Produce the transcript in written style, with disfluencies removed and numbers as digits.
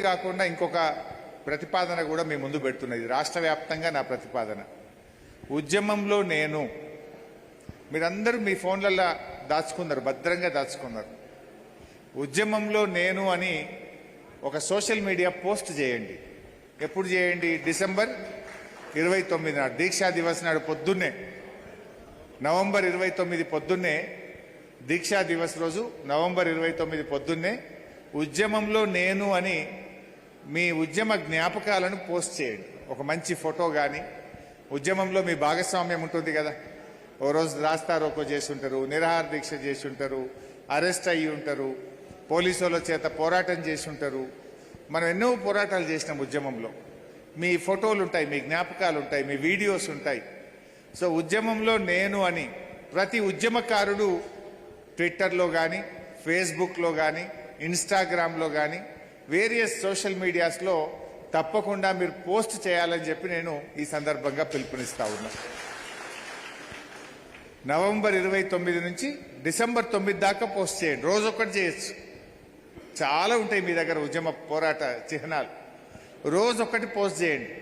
కాకుండా ఇంకొక ప్రతిపాదన కూడా మీ ముందు పెడుతున్నది. రాష్ట్ర వ్యాప్తంగా నా ప్రతిపాదన, ఉద్యమంలో నేను. మీరందరూ మీ ఫోన్లలో దాచుకున్నారు, భద్రంగా దాచుకున్నారు. ఉద్యమంలో నేను అని ఒక సోషల్ మీడియా పోస్ట్ చేయండి. ఎప్పుడు చేయండి? డిసెంబర్ 29 నాడు, దీక్షా దివస్ నాడు పొద్దున్నే, నవంబర్ 29 పొద్దున్నే, దీక్షా దివస్ రోజు నవంబర్ 29 పొద్దున్నే ఉద్యమంలో నేను అని మీ ఉద్యమ జ్ఞాపకాలను పోస్ట్ చేయండి. ఒక మంచి ఫోటో కానీ, ఉద్యమంలో మీ భాగస్వామ్యం ఉంటుంది కదా. ఓ రోజు రాస్తా రోకో చేసి ఉంటారు, నిరాహార దీక్ష చేసి ఉంటారు, అరెస్ట్ అయ్యి ఉంటారు, పోలీసుల చేత పోరాటం చేసి ఉంటారు. మనం ఎన్నో పోరాటాలు చేసినాం ఉద్యమంలో. మీ ఫోటోలు ఉంటాయి, మీ జ్ఞాపకాలు ఉంటాయి, మీ వీడియోస్ ఉంటాయి. సో ఉద్యమంలో నేను అని ప్రతి ఉద్యమకారుడు ట్విట్టర్లో కానీ, ఫేస్బుక్లో కానీ, ఇన్స్టాగ్రామ్లో కానీ, వేరియస్ సోషల్ మీడియాస్లో తప్పకుండా మీరు పోస్ట్ చేయాలని చెప్పి నేను ఈ సందర్భంగా పిలుపునిస్తా ఉన్నా. నవంబర్ 29 నుంచి డిసెంబర్ 9 దాకా పోస్ట్ చేయండి. రోజొక్కటి చేయొచ్చు. చాలా ఉంటాయి మీ దగ్గర ఉద్యమ పోరాట చిహ్నాలు. రోజొక్కటి పోస్ట్ చేయండి.